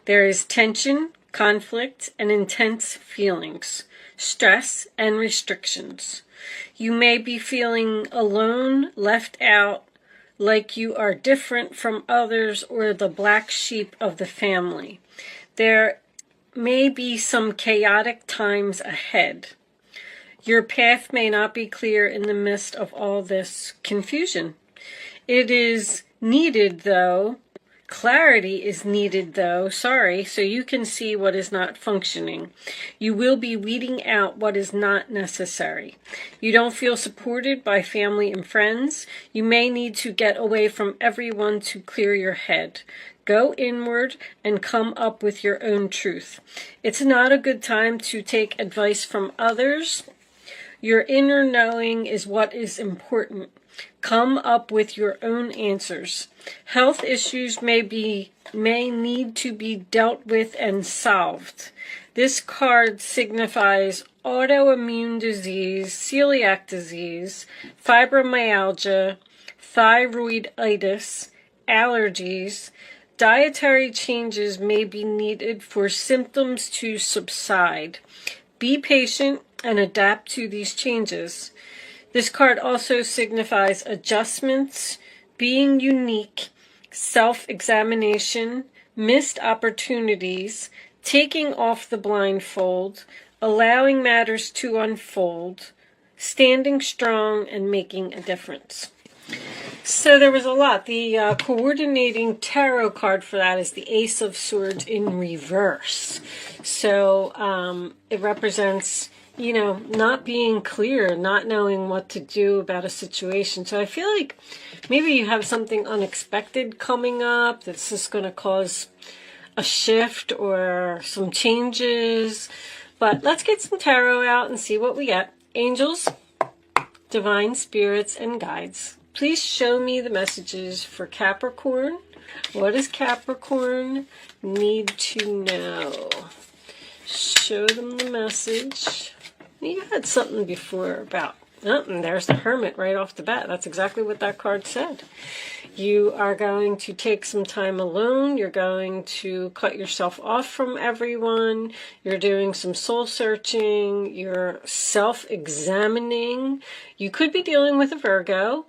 There is tension, conflict, and intense feelings, stress, and restrictions. You may be feeling alone, left out, like you are different from others or the black sheep of the family. There may be some chaotic times ahead. Your path may not be clear in the midst of all this confusion. It is needed, though. Clarity is needed, though, so you can see what is not functioning. You will be weeding out what is not necessary. You don't feel supported by family and friends. You may need to get away from everyone to clear your head. Go inward and come up with your own truth. It's not a good time to take advice from others. Your inner knowing is what is important. Come up with your own answers. Health issues may need to be dealt with and solved. This card signifies autoimmune disease, celiac disease, fibromyalgia, thyroiditis, allergies. Dietary changes may be needed for symptoms to subside. Be patient and adapt to these changes. This card also signifies adjustments, being unique, self-examination, missed opportunities, taking off the blindfold, allowing matters to unfold, standing strong, and making a difference. So there was a lot. The coordinating tarot card for that is the Ace of Swords in reverse. So it represents, not being clear, not knowing what to do about a situation. So I feel like maybe you have something unexpected coming up that's just going to cause a shift or some changes. But let's get some tarot out and see what we get. Angels, divine spirits, and guides, please show me the messages for Capricorn. What does Capricorn need to know? Show them the message. You had something before about, and there's the Hermit right off the bat. That's exactly what that card said. You are going to take some time alone. You're going to cut yourself off from everyone. You're doing some soul searching. You're self-examining. You could be dealing with a Virgo.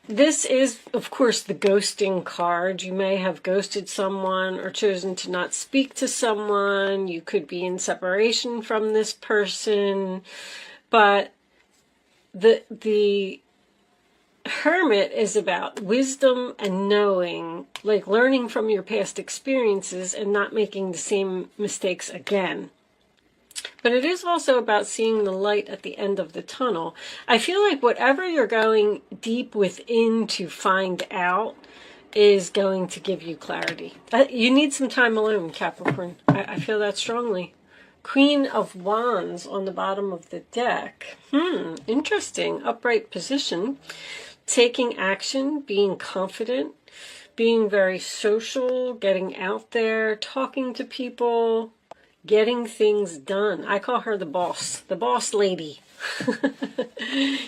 This is, of course, the ghosting card. You may have ghosted someone or chosen to not speak to someone. You could be in separation from this person. But the Hermit is about wisdom and knowing, like learning from your past experiences and not making the same mistakes again. But it is also about seeing the light at the end of the tunnel. I feel like whatever you're going deep within to find out is going to give you clarity. You need some time alone, Capricorn. I feel that strongly. Queen of Wands on the bottom of the deck. Interesting. Upright position. Taking action, being confident, being very social, getting out there, talking to people, getting things done. I call her the boss lady.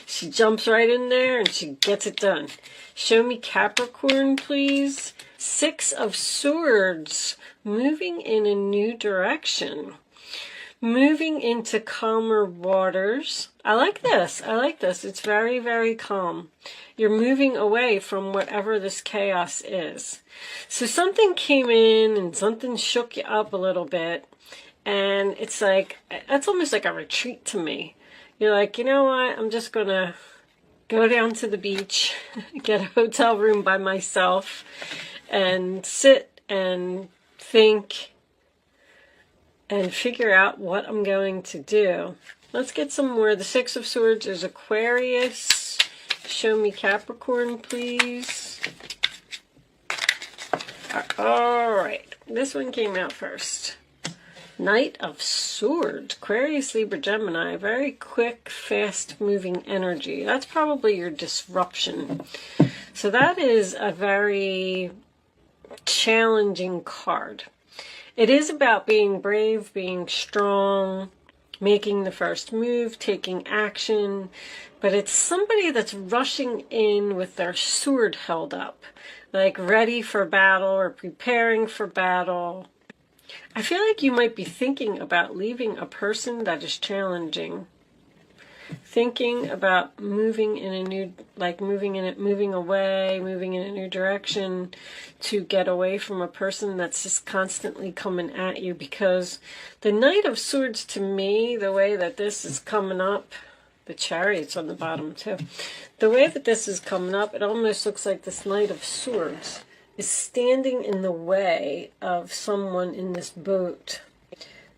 She jumps right in there and she gets it done. Show me Capricorn, please. Six of Swords, moving in a new direction. Moving into calmer waters. I like this. It's very, very calm. You're moving away from whatever this chaos is. So something came in and something shook you up a little bit. And it's like, that's almost like a retreat to me. You're like, you know what? I'm just going to go down to the beach, get a hotel room by myself, and sit and think and figure out what I'm going to do. Let's get some more. The Six of Swords is Aquarius. Show me Capricorn, please. All right. This one came out first. Knight of Swords, Aquarius, Libra, Gemini. Very quick, fast-moving energy. That's probably your disruption. So that is a very challenging card. It is about being brave, being strong, making the first move, taking action. But it's somebody that's rushing in with their sword held up. like ready for battle or preparing for battle. I feel like you might be thinking about leaving a person that is challenging. Thinking about moving in a new, like moving away, moving in a new direction to get away from a person that's just constantly coming at you. Because the Knight of Swords, to me, the way that this is coming up, the Chariot's on the bottom too. The way that this is coming up, it almost looks like this Knight of Swords is standing in the way of someone in this boat.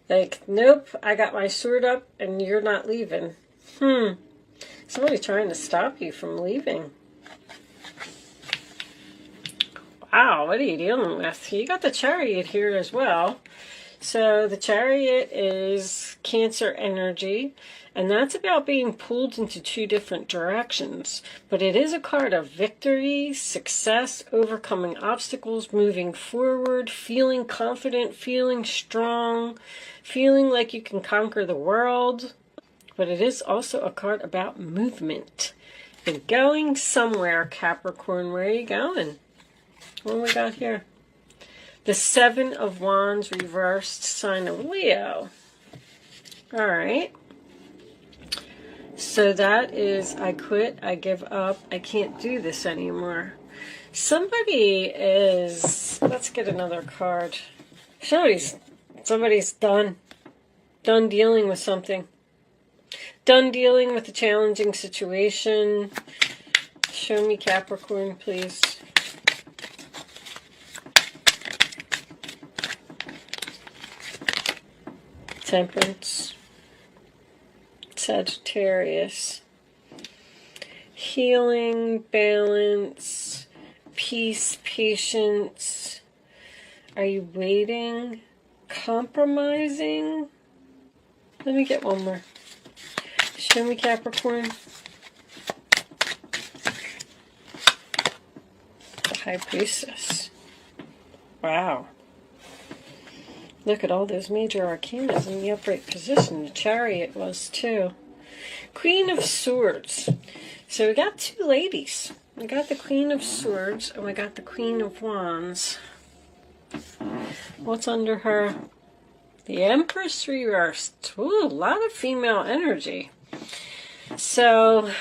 Like, nope, I got my sword up and you're not leaving. Somebody's trying to stop you from leaving. Wow, what are you dealing with? You got the Chariot here as well. So the Chariot is Cancer energy, and that's about being pulled into two different directions. But it is a card of victory, success, overcoming obstacles, moving forward, feeling confident, feeling strong, feeling like you can conquer the world. But it is also a card about movement. You're going somewhere, Capricorn. Where are you going? What do we got here? The Seven of Wands reversed, sign of Leo. All right. So that is, I quit, I give up, I can't do this anymore. Somebody is, let's get another card. Somebody's done dealing with something. Done dealing with a challenging situation. Show me Capricorn, please. Temperance. Sagittarius. Healing, balance, peace, patience. Are you waiting? Compromising? Let me get one more. Show me Capricorn. The High Priestess. Wow. Look at all those major arcanas in the upright position. The Chariot was too. Queen of Swords. So we got two ladies. We got the Queen of Swords and we got the Queen of Wands. What's under her? The Empress reversed. Ooh, a lot of female energy. So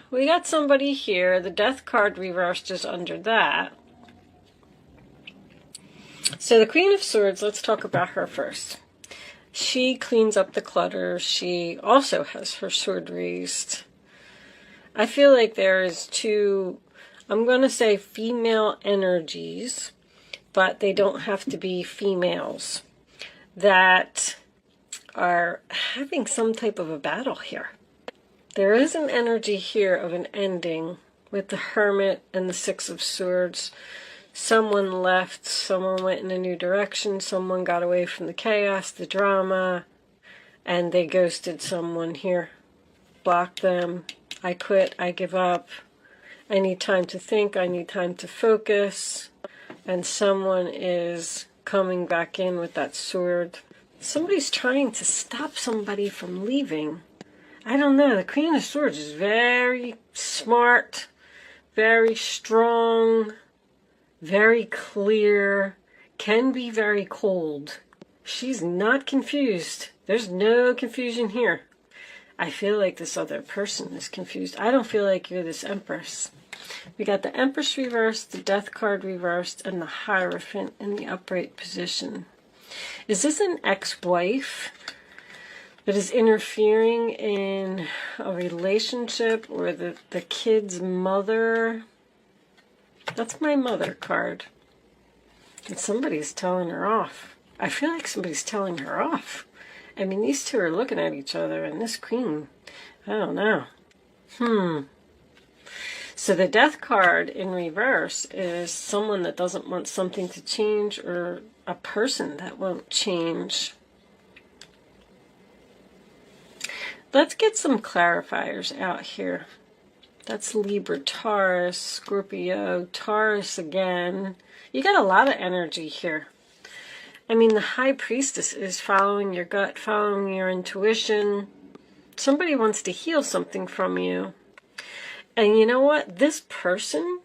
we got somebody here. The Death card reversed is under that. So the Queen of Swords, let's talk about her first. She cleans up the clutter. She also has her sword raised. I feel like there is two, I'm going to say female energies, but they don't have to be females, that are having some type of a battle here. There is an energy here of an ending with the Hermit and the Six of Swords. Someone left, someone went in a new direction, someone got away from the chaos, the drama, and they ghosted someone here. Blocked them. I quit, I give up. I need time to think, I need time to focus. And someone is coming back in with that sword. Somebody's trying to stop somebody from leaving. I don't know. The Queen of Swords is very smart, very strong, very clear, can be very cold. She's not confused. There's no confusion here. I feel like this other person is confused. I don't feel like you're this Empress. We got the Empress reversed, the Death card reversed, and the Hierophant in the upright position. Is this an ex-wife that is interfering in a relationship, or the kid's mother? That's my mother card. And somebody's telling her off. I feel like somebody's telling her off. I mean, these two are looking at each other, and this queen, I don't know. So the Death card in reverse is someone that doesn't want something to change, or a person that won't change. Let's get some clarifiers out here. That's Libra, Taurus, Scorpio, Taurus again. You got a lot of energy here. I mean, the High Priestess is following your gut, following your intuition. Somebody wants to heal something from you. And you know what? This person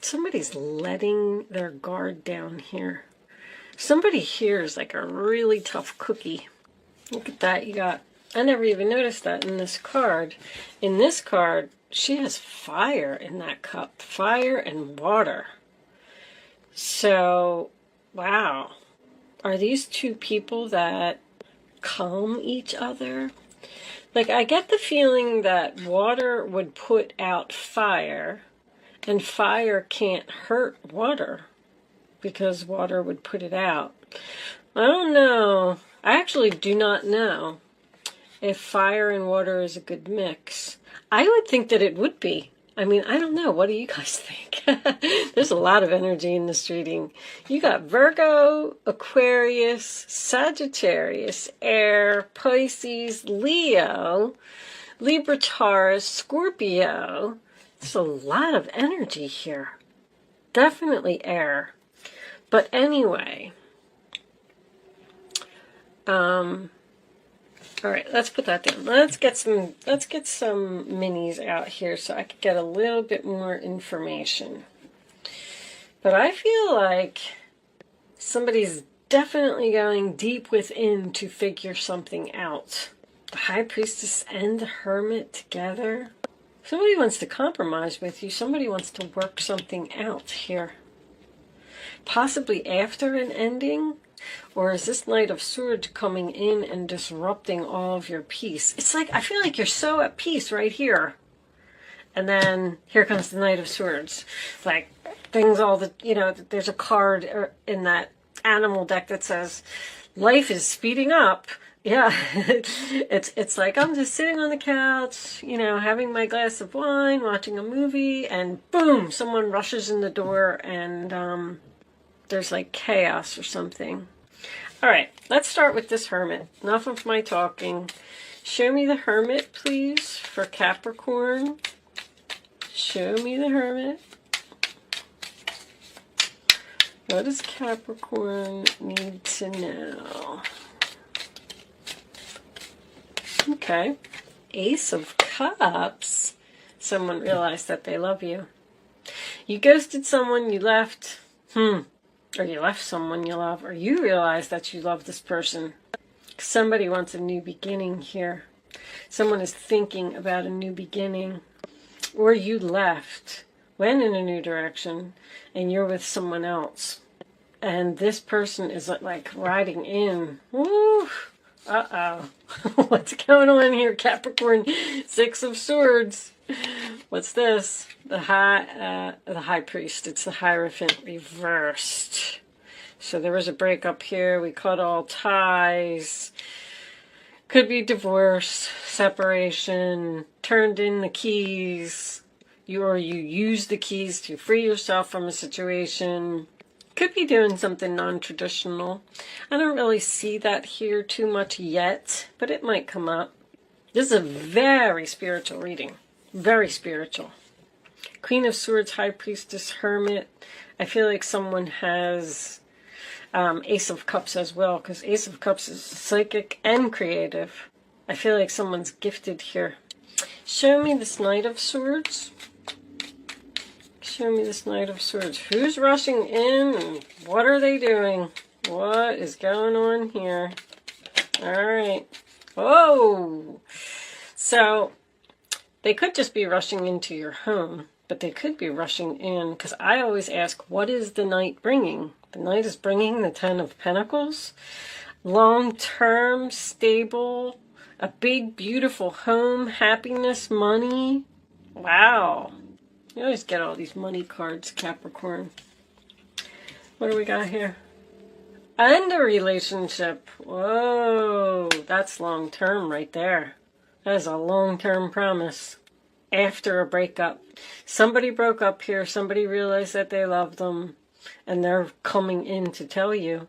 Somebody's letting their guard down here. Somebody here is like a really tough cookie. Look at that. You got, I never even noticed that in this card. In this card, she has fire in that cup. Fire and water. So, wow. Are these two people that calm each other? Like, I get the feeling that water would put out fire, and fire can't hurt water because water would put it out. I don't know. I actually do not know if fire and water is a good mix. I would think that it would be. I mean, I don't know. What do you guys think? There's a lot of energy in this reading. You got Virgo, Aquarius, Sagittarius, Air, Pisces, Leo, Libra, Taurus, Scorpio. There's a lot of energy here. Definitely air. But anyway, all right, let's put that down. Let's get some minis out here so I could get a little bit more information. But I feel like somebody's definitely going deep within to figure something out. The High Priestess and the Hermit together. Somebody wants to compromise with you. Somebody wants to work something out here. Possibly after an ending. Or is this Knight of Swords coming in and disrupting all of your peace? It's like, I feel like you're so at peace right here. And then here comes the Knight of Swords. Like, things all the, you know, there's a card in that animal deck that says, life is speeding up. Yeah, it's like I'm just sitting on the couch, you know, having my glass of wine, watching a movie, and boom, someone rushes in the door and there's like chaos or something. All right, let's start with this Hermit. Enough of my talking. Show me the Hermit, please, for Capricorn. Show me the Hermit. What does Capricorn need to know? Okay. Ace of Cups. Someone realized that they love you. You ghosted someone, you left. Or you left someone you love, or you realize that you love this person. Somebody wants a new beginning here. Someone is thinking about a new beginning. Or you left, went in a new direction, and you're with someone else. And this person is like riding in. Woo! Uh-oh. What's going on here, Capricorn? Six of Swords. What's this? The High Priest. It's the Hierophant reversed. So there was a breakup here. We cut all ties. Could be divorce, separation, turned in the keys. You used the keys to free yourself from a situation. Could be doing something non-traditional. I don't really see that here too much yet, but it might come up. This is a very spiritual reading. Very spiritual. Queen of Swords, High Priestess, Hermit. I feel like someone has Ace of Cups as well, because Ace of Cups is psychic and creative. I feel like someone's gifted here. Show me this Knight of Swords. Show me this Knight of Swords. Who's rushing in and what are they doing? What is going on here? All right. Oh! So, they could just be rushing into your home, but they could be rushing in, because I always ask, what is the Knight bringing? The Knight is bringing the Ten of Pentacles. Long-term, stable, a big, beautiful home, happiness, money. Wow. You always get all these money cards, Capricorn. What do we got here? And a relationship. Whoa, that's long-term right there. That is a long-term promise. After a breakup. Somebody broke up here. Somebody realized that they loved them. And they're coming in to tell you.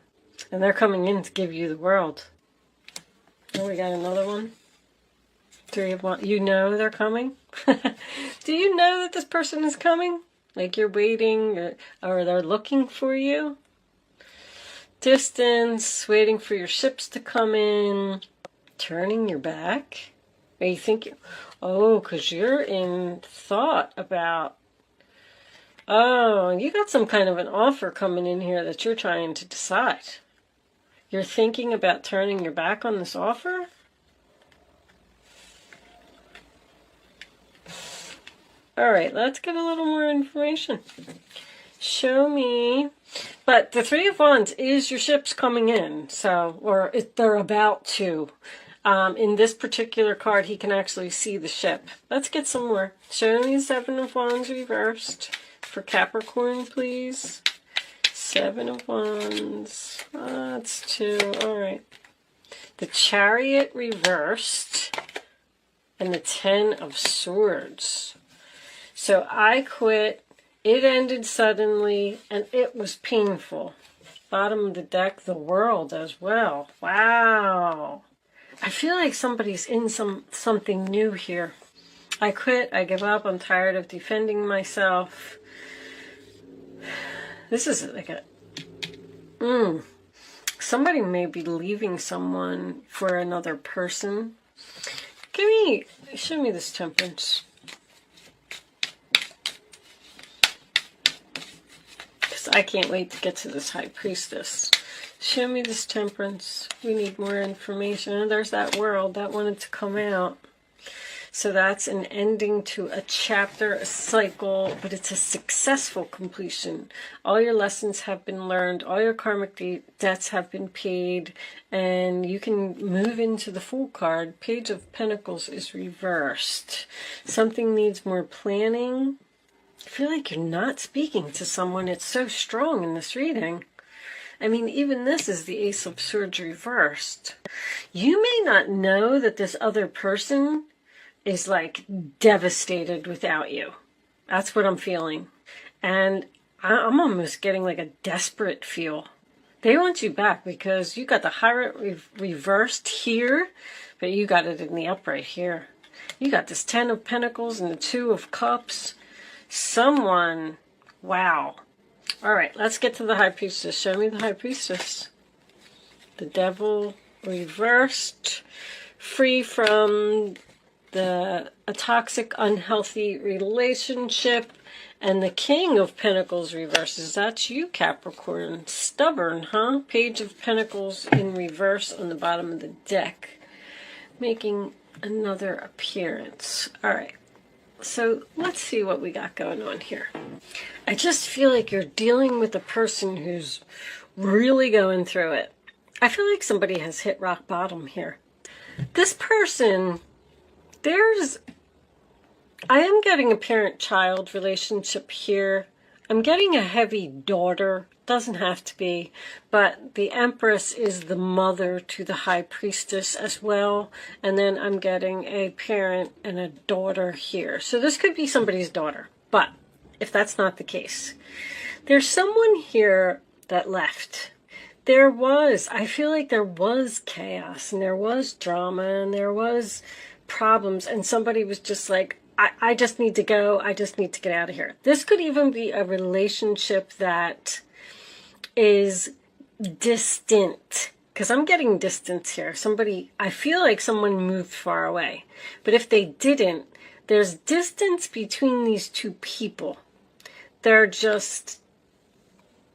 And they're coming in to give you the world. Oh, we got another one. Three of Wands. You know they're coming? Do you know that this person is coming? Like you're waiting or they're looking for you? Distance, waiting for your ships to come in. Turning your back. Are you thinking, oh, because you're in thought about Oh, you got some kind of an offer coming in here that you're trying to decide. You're thinking about turning your back on this offer? All right, let's get a little more information. Show me. But the Three of Wands is your ship's coming in, so, or they're about to. In this particular card, he can actually see the ship. Let's get some more. Show me Seven of Wands reversed for Capricorn, please. Seven of Wands. That's two. All right. The Chariot reversed and the Ten of Swords. So I quit. It ended suddenly, and it was painful. Bottom of the deck, the World as well. Wow. I feel like somebody's in something new here. I quit. I give up. I'm tired of defending myself. This is like a... Somebody may be leaving someone for another person. Show me this Temperance. I can't wait to get to this High Priestess. Show me this Temperance. We need more information. And there's that World that wanted to come out. So that's an ending to a chapter, a cycle, but it's a successful completion. All your lessons have been learned. All your karmic debts have been paid. And you can move into the Fool card. Page of Pentacles is reversed. Something needs more planning. I feel like you're not speaking to someone. It's so strong in this reading. I mean, even this is the Ace of Swords reversed. You may not know that this other person is like devastated without you. That's what I'm feeling. And I'm almost getting like a desperate feel. They want you back because you got the Hierophant reversed here, but you got it in the upright here. You got this Ten of Pentacles and the Two of Cups. Someone, wow. All right, let's get to the High Priestess. Show me the High Priestess. The Devil reversed, free from a toxic, unhealthy relationship, and the King of Pentacles reverses. That's you, Capricorn. Stubborn, huh? Page of Pentacles in reverse on the bottom of the deck, making another appearance. All right. So let's see what we got going on here. I just feel like you're dealing with a person who's really going through it. I feel like somebody has hit rock bottom here. This person, I am getting a parent-child relationship here. I'm getting a heavy daughter. Doesn't have to be, but the Empress is the mother to the High Priestess as well, and then I'm getting a parent and a daughter here. So this could be somebody's daughter, but if that's not the case, there's someone here that left. I feel like there was chaos, and there was drama, and there was problems, and somebody was just like, I just need to go, I just need to get out of here. This could even be a relationship that is distant, because I'm getting distance here. I feel like someone moved far away, but if they didn't, there's distance between these two people. They're just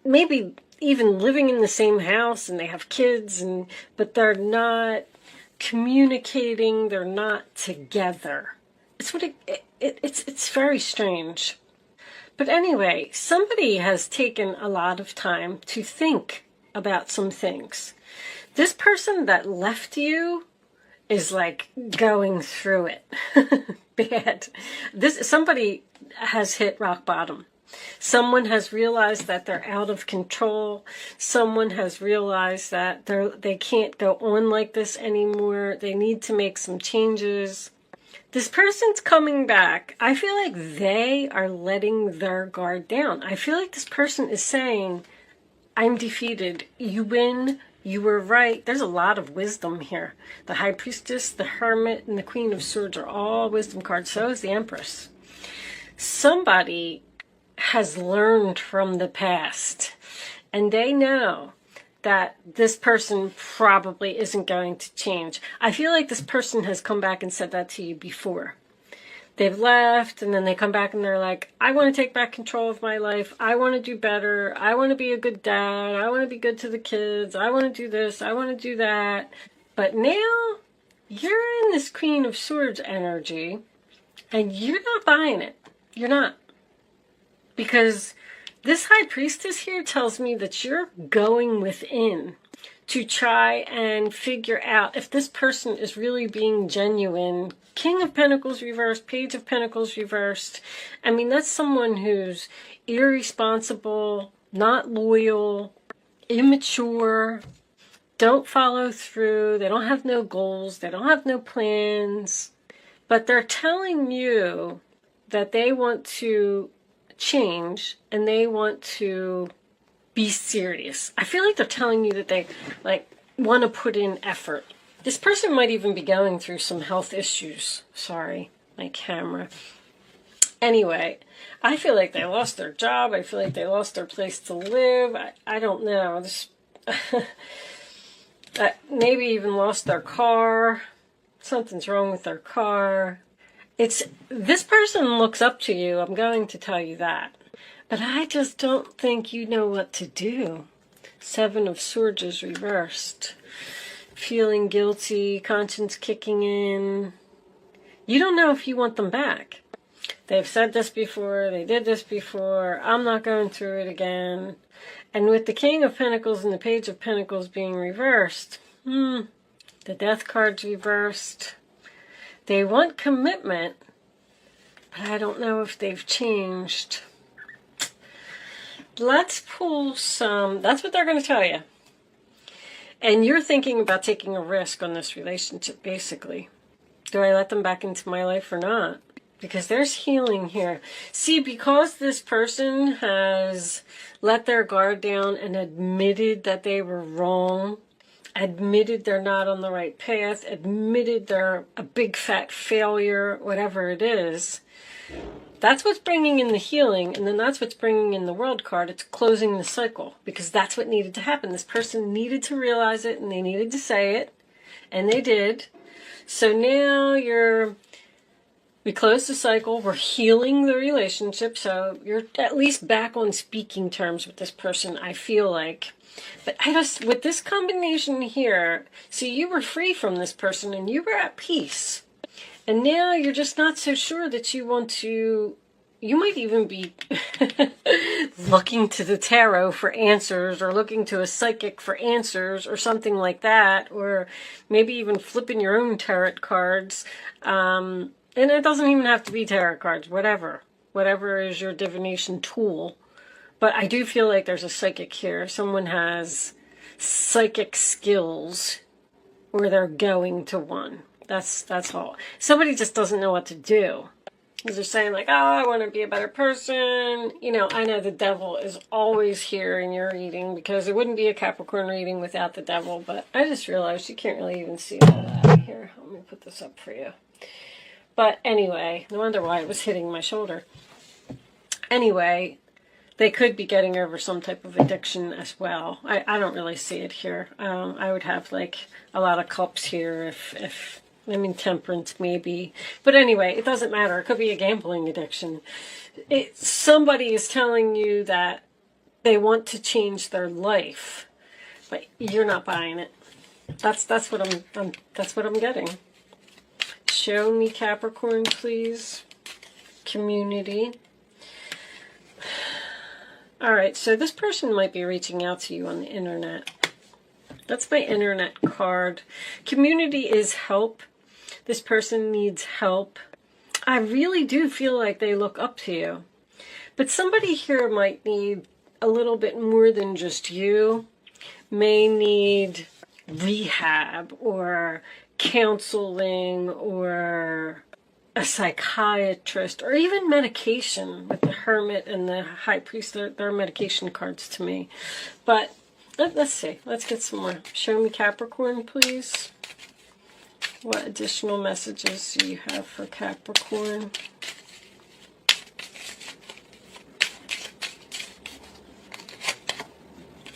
maybe even living in the same house and they have kids, but they're not communicating, they're not together. It's very strange. But anyway, somebody has taken a lot of time to think about some things. This person that left you is like going through it bad. Somebody has hit rock bottom. Someone has realized that they're out of control. Someone has realized that they can't go on like this anymore. They need to make some changes. This person's coming back. I feel like they are letting their guard down. I feel like this person is saying, I'm defeated. You win. You were right. There's a lot of wisdom here. The High Priestess, the Hermit, and the Queen of Swords are all wisdom cards. So is the Empress. Somebody has learned from the past, and they know that this person probably isn't going to change. I feel like this person has come back and said that to you before. they've left, and then they come back and they're like, I want to take back control of my life. I want to do better. I want to be a good dad. I want to be good to the kids. I want to do this. I want to do that. But now you're in this Queen of Swords energy, and you're not buying it. You're not. Because this High Priestess here tells me that you're going within to try and figure out if this person is really being genuine. King of Pentacles reversed, Page of Pentacles reversed. I mean, that's someone who's irresponsible, not loyal, immature, don't follow through, they don't have no goals, they don't have no plans. But they're telling you that they want to change and they want to be serious. I feel like they're telling you that they want to put in effort. This person might even be going through some health issues. Sorry, my camera. Anyway, I feel like they lost their job. I feel like they lost their place to live. I don't know. This maybe even lost their car. Something's wrong with their car. This person looks up to you. I'm going to tell you that. But I just don't think you know what to do. Seven of Swords is reversed. Feeling guilty, conscience kicking in. You don't know if you want them back. They've said this before, they did this before, I'm not going through it again. And with the King of Pentacles and the Page of Pentacles being reversed, the Death card's reversed. They want commitment, but I don't know if they've changed. Let's pull some, that's what they're going to tell you. And you're thinking about taking a risk on this relationship, basically. Do I let them back into my life or not? Because there's healing here. See, because this person has let their guard down and admitted that they were wrong, admitted they're not on the right path, admitted they're a big fat failure, whatever it is, that's what's bringing in the healing, and then that's what's bringing in the World card. It's closing the cycle, because that's what needed to happen. This person needed to realize it, and they needed to say it, and they did. So now we closed the cycle, we're healing the relationship, so you're at least back on speaking terms with this person, I feel like. But with this combination here, see, you were free from this person, and you were at peace. And now you're just not so sure that you want to, you might even be looking to the tarot for answers, or looking to a psychic for answers, or something like that, or maybe even flipping your own tarot cards. And it doesn't even have to be tarot cards, whatever is your divination tool. But I do feel like there's a psychic here. Someone has psychic skills, or they're going to one. That's all. Somebody just doesn't know what to do. They're saying like, oh, I want to be a better person. You know, I know the devil is always here in your reading, because it wouldn't be a Capricorn reading without the devil. But I just realized you can't really even see all that here. Let me put this up for you. But anyway, no wonder why it was hitting my shoulder. Anyway, they could be getting over some type of addiction as well. I don't really see it here. I would have like a lot of cups here if temperance maybe. But anyway, it doesn't matter. It could be a gambling addiction. Somebody is telling you that they want to change their life, but you're not buying it. That's what I'm getting. Show me Capricorn, please. Community. All right, so this person might be reaching out to you on the internet. That's my internet card. Community is help. This person needs help. I really do feel like they look up to you. But somebody here might need a little bit more than just you. May need rehab or counseling or a psychiatrist, or even medication. With the Hermit and the High Priest, they're medication cards to me. But let's see. Let's get some more. Show me Capricorn, please. What additional messages do you have for Capricorn?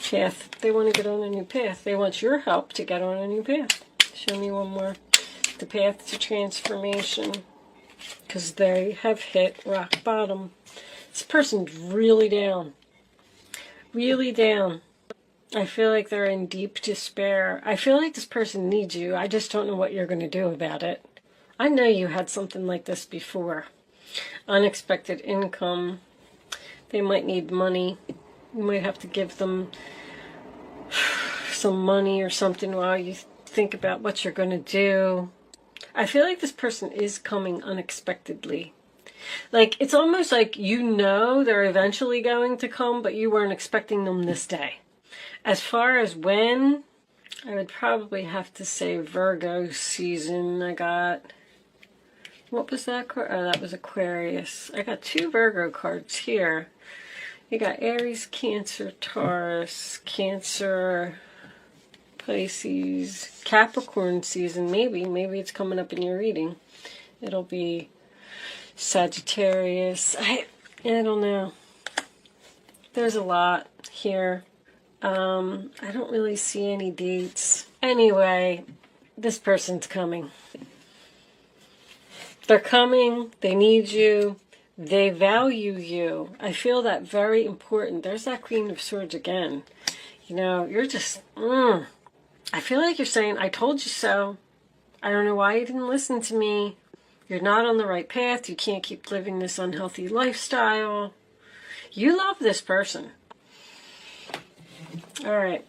Path. They want to get on a new path. They want your help to get on a new path. Show me one more. The path to transformation. because they have hit rock bottom. This person's really down. Really down. I feel like they're in deep despair. I feel like this person needs you. I just don't know what you're going to do about it. I know you had something like this before. Unexpected income. They might need money. You might have to give them some money or something while you think about what you're going to do. I feel like this person is coming unexpectedly. Like, it's almost like you know they're eventually going to come, but you weren't expecting them this day. As far as when, I would probably have to say Virgo season. I got, what was that? Oh, that was Aquarius. I got 2 Virgo cards here. You got Aries, Cancer, Taurus, Cancer, Pisces, Capricorn season. Maybe it's coming up in your reading. It'll be Sagittarius. I don't know. There's a lot here. I don't really see any dates. Anyway, this person's coming. They're coming. They need you. They value you. I feel that very important. There's that Queen of Swords again. You know, you're just, I feel like you're saying, I told you so. I don't know why you didn't listen to me. You're not on the right path. You can't keep living this unhealthy lifestyle. You love this person. All right.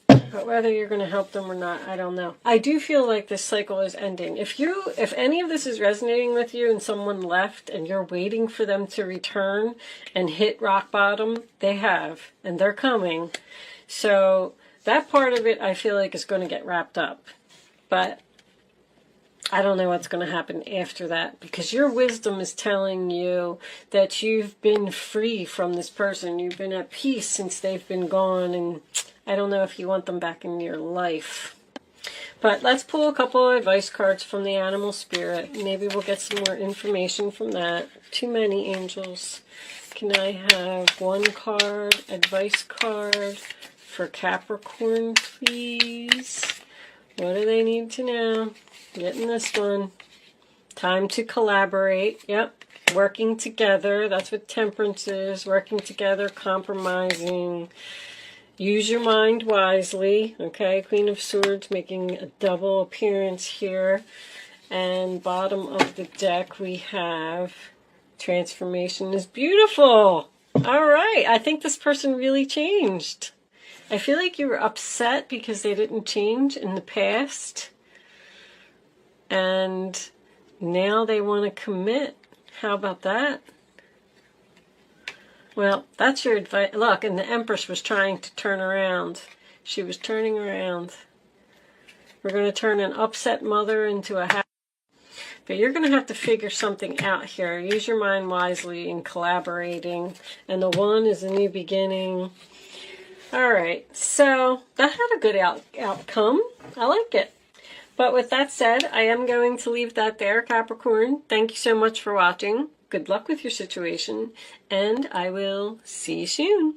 But whether you're going to help them or not, I don't know. I do feel like this cycle is ending. If any of this is resonating with you and someone left and you're waiting for them to return and hit rock bottom, they have, and they're coming. So that part of it I feel like is going to get wrapped up. But I don't know what's going to happen after that, because your wisdom is telling you that you've been free from this person. You've been at peace since they've been gone, and I don't know if you want them back in your life. But let's pull a couple of advice cards from the animal spirit. Maybe we'll get some more information from that. Too many angels. Can I have one card, advice card for Capricorn, please? What do they need to know? Getting this one. Time to collaborate. Yep. Working together. That's what temperance is. Working together, compromising. Use your mind wisely. Okay. Queen of Swords making a double appearance here. And bottom of the deck we have transformation is beautiful. All right. I think this person really changed. I feel like you were upset because they didn't change in the past. And now they want to commit. How about that? Well, that's your advice. Look, and the Empress was trying to turn around. She was turning around. We're going to turn an upset mother into a happy. But you're going to have to figure something out here. Use your mind wisely in collaborating. And the 1 is a new beginning. All right. So that had a good outcome. I like it. But with that said, I am going to leave that there, Capricorn. Thank you so much for watching. Good luck with your situation, and I will see you soon.